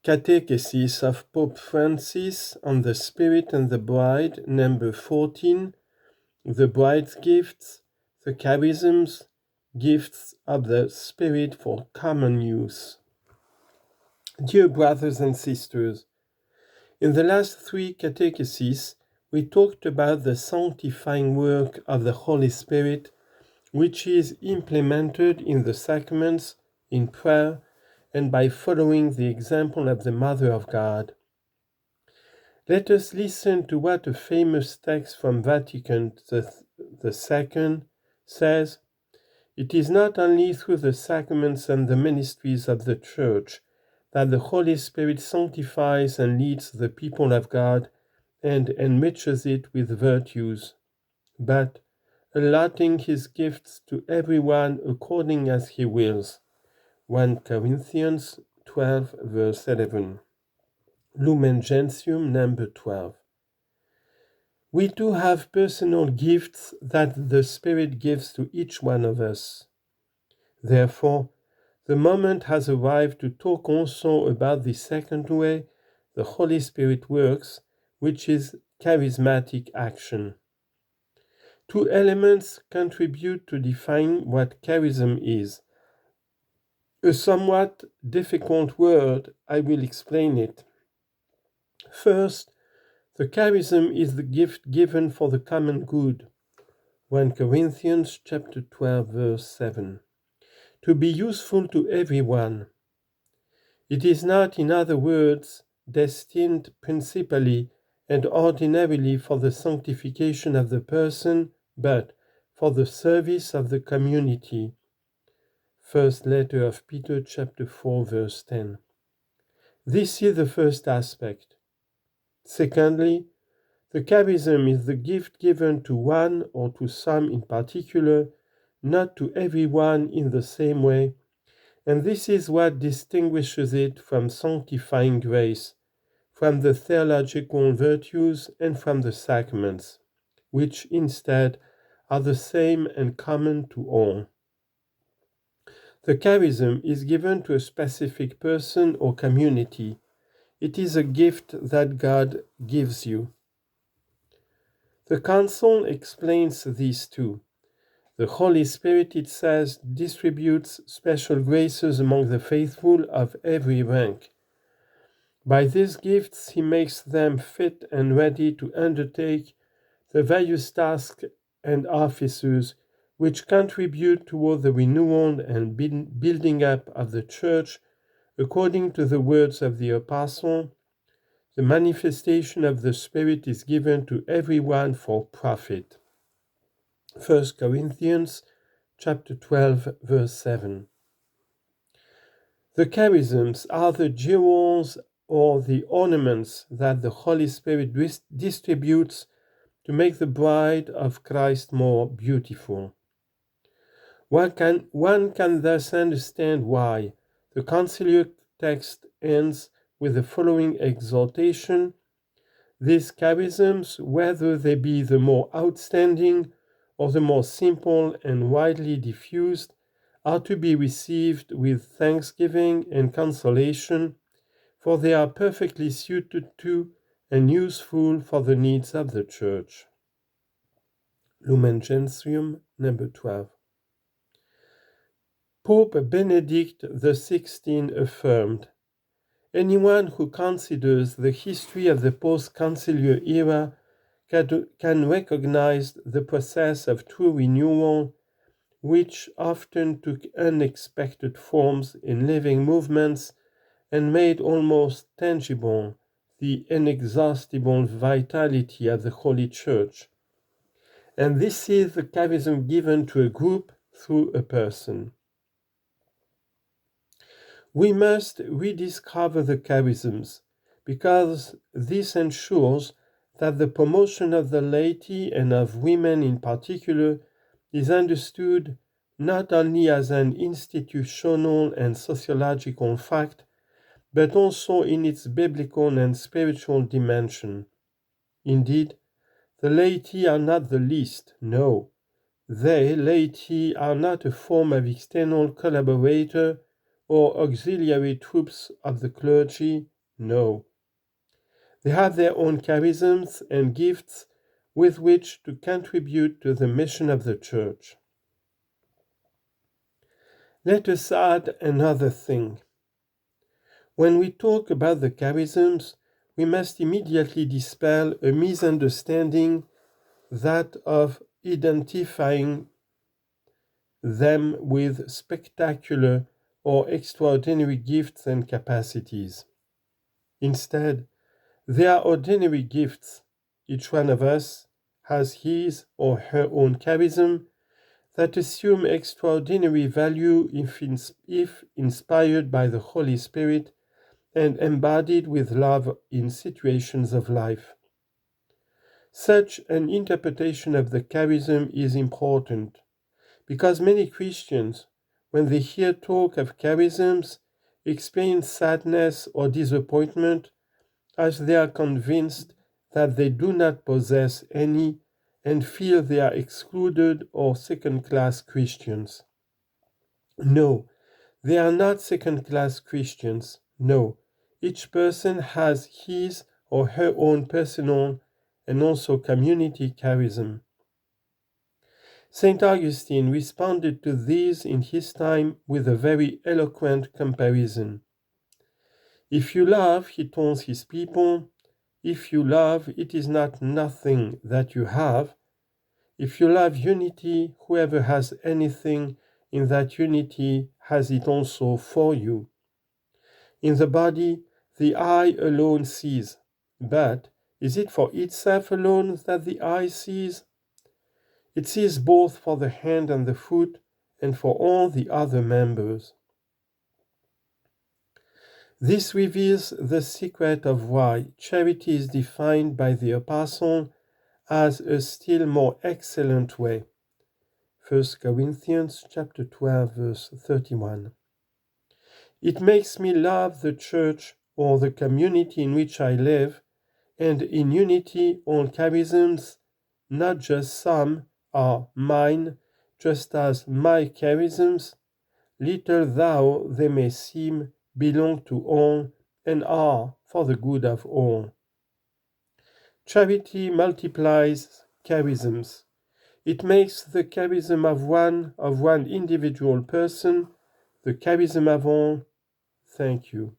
Catechesis of Pope Francis on the Spirit and the Bride, number 14, the Bride's Gifts, the Charisms, Gifts of the Spirit for Common Use. Dear brothers and sisters, in the last 3 catecheses, we talked about the sanctifying work of the Holy Spirit, which is implemented in the sacraments, in prayer, and by following the example of the Mother of God. Let us listen to what a famous text from Vatican II says. It is not only through the sacraments and the ministries of the Church that the Holy Spirit sanctifies and leads the people of God and enriches it with virtues, but allotting his gifts to everyone according as he wills. 1 Corinthians 12, verse 11. Lumen Gentium, number 12. We do have personal gifts that the Spirit gives to each one of us. Therefore, the moment has arrived to talk also about the second way the Holy Spirit works, which is charismatic action. 2 elements contribute to define what charism is. A somewhat difficult word, I will explain it. First, the charism is the gift given for the common good. 1 Corinthians chapter 12, verse 7. To be useful to everyone. It is not, in other words, destined principally and ordinarily for the sanctification of the person, but for the service of the community. First letter of Peter chapter 4, verse 10. This is the first aspect. Secondly, the charism is the gift given to one or to some in particular, not to everyone in the same way, and this is what distinguishes it from sanctifying grace, from the theological virtues, and from the sacraments, which instead are the same and common to all. The charism is given to a specific person or community. It is a gift that God gives you. The Council explains these two. The Holy Spirit, it says, distributes special graces among the faithful of every rank. By these gifts, he makes them fit and ready to undertake the various tasks and offices which contribute toward the renewal and building up of the Church, according to the words of the Apostle. The manifestation of the Spirit is given to everyone for profit. 1 Corinthians chapter 12, verse 7. The charisms are the jewels or the ornaments that the Holy Spirit distributes to make the bride of Christ more beautiful. One can thus understand why the conciliar text ends with the following exhortation: these charisms, whether they be the more outstanding or the more simple and widely diffused, are to be received with thanksgiving and consolation, for they are perfectly suited to and useful for the needs of the Church. Lumen Gentium, number 12. Pope Benedict XVI affirmed, anyone who considers the history of the post-conciliar era can recognize the process of true renewal, which often took unexpected forms in living movements and made almost tangible the inexhaustible vitality of the Holy Church. And this is the charism given to a group through a person. We must rediscover the charisms, because this ensures that the promotion of the laity and of women in particular is understood not only as an institutional and sociological fact, but also in its biblical and spiritual dimension. Indeed, the laity are not the least, no. They, laity, are not a form of external collaborator or auxiliary troops of the clergy. No. They have their own charisms and gifts with which to contribute to the mission of the Church. Let us add another thing. When we talk about the charisms, we must immediately dispel a misunderstanding, that of identifying them with spectacular or extraordinary gifts and capacities. Instead, they are ordinary gifts. Each one of us has his or her own charism that assume extraordinary value if inspired by the Holy Spirit and embodied with love in situations of life. Such an interpretation of the charism is important, because many Christians, when they hear talk of charisms, experience sadness or disappointment as they are convinced that they do not possess any and feel they are excluded or second-class Christians. No, they are not second-class Christians. No, each person has his or her own personal and also community charism. St. Augustine responded to these in his time with a very eloquent comparison. If you love, he told his people, if you love, it is not nothing that you have. If you love unity, whoever has anything in that unity has it also for you. In the body, the eye alone sees, but is it for itself alone that the eye sees? It sees both for the hand and the foot, and for all the other members. This reveals the secret of why charity is defined by the Apostle as a still more excellent way. 1 Corinthians chapter 12, verse 31. It makes me love the church or the community in which I live, and in unity all charisms, not just some, are mine, just as my charisms, little though they may seem, belong to all and are for the good of all. Charity multiplies charisms. It makes the charism of one individual person the charism of all. Thank you.